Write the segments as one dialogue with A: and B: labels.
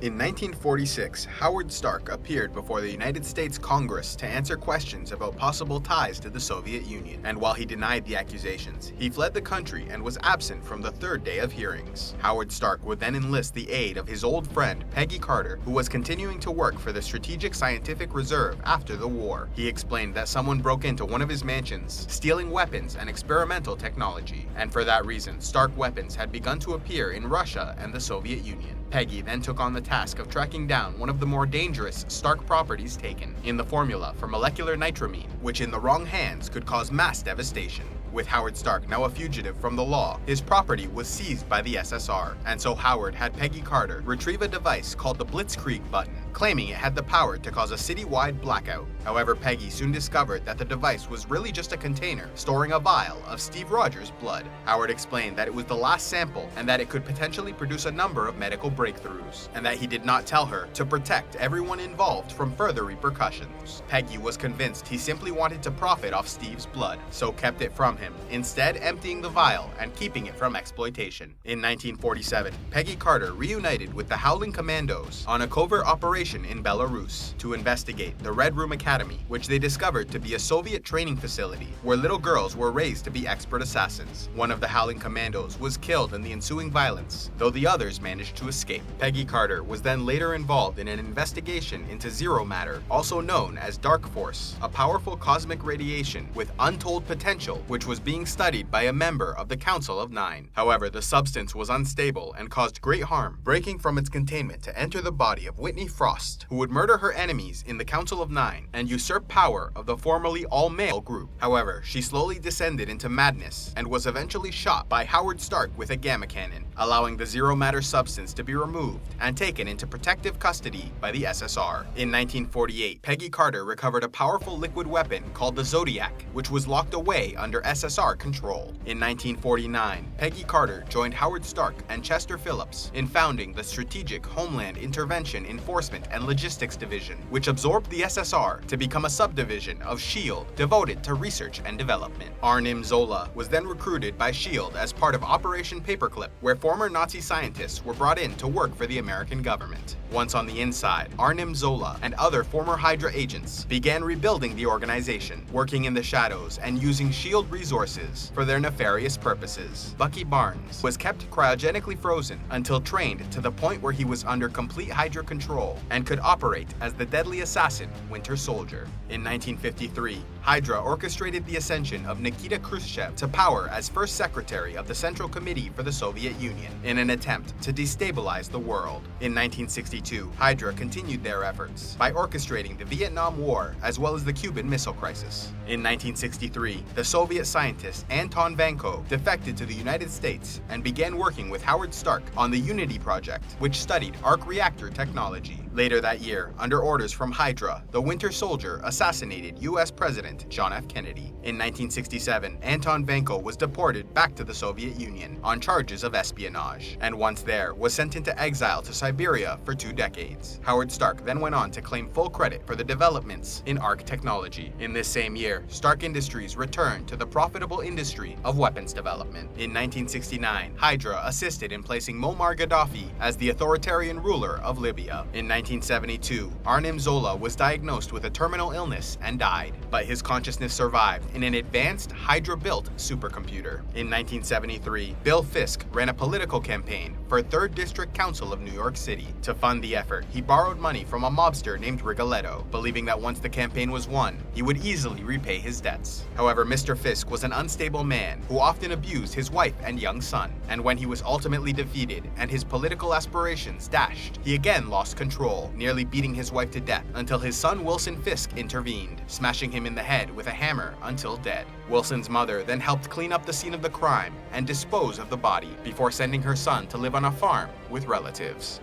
A: In 1946, Howard Stark appeared before the United States Congress to answer questions about possible ties to the Soviet Union, and while he denied the accusations, he fled the country and was absent from the third day of hearings. Howard Stark would then enlist the aid of his old friend Peggy Carter, who was continuing to work for the Strategic Scientific Reserve after the war. He explained that someone broke into one of his mansions, stealing weapons and experimental technology, and for that reason, Stark weapons had begun to appear in Russia and the Soviet Union. Peggy then took on the task of tracking down one of the more dangerous Stark properties taken, in the formula for molecular nitramine, which in the wrong hands could cause mass devastation. With Howard Stark now a fugitive from the law, his property was seized by the SSR, and so Howard had Peggy Carter retrieve a device called the Blitzkrieg button, claiming it had the power to cause a citywide blackout. However, Peggy soon discovered that the device was really just a container storing a vial of Steve Rogers' blood. Howard explained that it was the last sample and that it could potentially produce a number of medical breakthroughs, and that he did not tell her to protect everyone involved from further repercussions. Peggy was convinced he simply wanted to profit off Steve's blood, so kept it from him, instead emptying the vial and keeping it from exploitation. In 1947, Peggy Carter reunited with the Howling Commandos on a covert operation in Belarus to investigate the Red Room Academy, which they discovered to be a Soviet training facility where little girls were raised to be expert assassins. One of the Howling Commandos was killed in the ensuing violence, though the others managed to escape. Peggy Carter was then later involved in an investigation into zero matter, also known as Dark Force, a powerful cosmic radiation with untold potential which was being studied by a member of the Council of Nine. However, the substance was unstable and caused great harm, breaking from its containment to enter the body of Whitney Frost, who would murder her enemies in the Council of Nine and usurp power of the formerly all-male group. However, she slowly descended into madness and was eventually shot by Howard Stark with a gamma cannon, allowing the zero matter substance to be removed and taken into protective custody by the SSR. In 1948, Peggy Carter recovered a powerful liquid weapon called the Zodiac, which was locked away under SSR control. In 1949, Peggy Carter joined Howard Stark and Chester Phillips in founding the Strategic Homeland Intervention Enforcement and Logistics Division, which absorbed the SSR to become a subdivision of SHIELD devoted to research and development. Arnim Zola was then recruited by SHIELD as part of Operation Paperclip, where former Nazi scientists were brought in to work for the American government. Once on the inside, Arnim Zola and other former HYDRA agents began rebuilding the organization, working in the shadows and using SHIELD resources for their nefarious purposes. Bucky Barnes was kept cryogenically frozen until trained to the point where he was under complete HYDRA control and could operate as the deadly assassin Winter Soldier. In 1953, HYDRA orchestrated the ascension of Nikita Khrushchev to power as first secretary of the Central Committee for the Soviet Union in an attempt to destabilize the world. In 1962, HYDRA continued their efforts by orchestrating the Vietnam War as well as the Cuban Missile Crisis. In 1963, the Soviet scientist Anton Vanko defected to the United States and began working with Howard Stark on the Unity Project, which studied arc reactor technology. Later that year, under orders from HYDRA, the Winter Soldier assassinated U.S. President John F. Kennedy. In 1967, Anton Vanko was deported back to the Soviet Union on charges of espionage, and once there, was sent into exile to Siberia for 2 decades. Howard Stark then went on to claim full credit for the developments in arc technology. In this same year, Stark Industries returned to the profitable industry of weapons development. In 1969, HYDRA assisted in placing Muammar Gaddafi as the authoritarian ruler of Libya. In 1972, Arnim Zola was diagnosed with a terminal illness and died, but his consciousness survived in an advanced HYDRA-built supercomputer. In 1973, Bill Fisk ran a political campaign for 3rd District Council of New York City. To fund the effort, he borrowed money from a mobster named Rigoletto, believing that once the campaign was won, he would easily repay his debts. However, Mr. Fisk was an unstable man who often abused his wife and young son, and when he was ultimately defeated and his political aspirations dashed, he again lost control, nearly beating his wife to death until his son Wilson Fisk intervened, smashing him in the head with a hammer until dead. Wilson's mother then helped clean up the scene of the crime and dispose of the body before sending her son to live on a farm with relatives.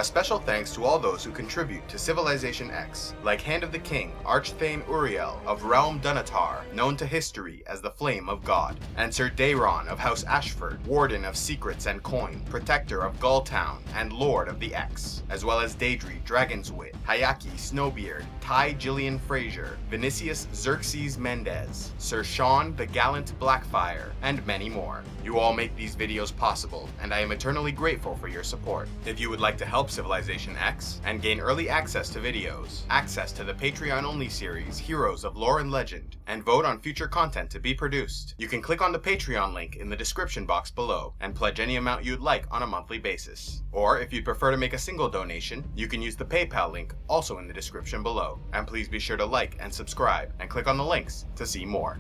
A: A special thanks to all those who contribute to Civilization X, like Hand of the King, Archthane Uriel of Realm Dunatar, known to history as the Flame of God, and Sir Dayron of House Ashford, Warden of Secrets and Coin, Protector of Gulltown, and Lord of the X, as well as Daedry Dragon's Wit, Hayaki Snowbeard, Ty Gillian Fraser, Vinicius Xerxes Mendez, Sir Sean the Gallant Blackfire, and many more. You all make these videos possible, and I am eternally grateful for your support. If you would like to help Civilization X and gain early access to videos, access to the Patreon-only series Heroes of Lore and Legend, and vote on future content to be produced, you can click on the Patreon link in the description box below and pledge any amount you'd like on a monthly basis. Or if you'd prefer to make a single donation, you can use the PayPal link also in the description below. And please be sure to like and subscribe and click on the links to see more.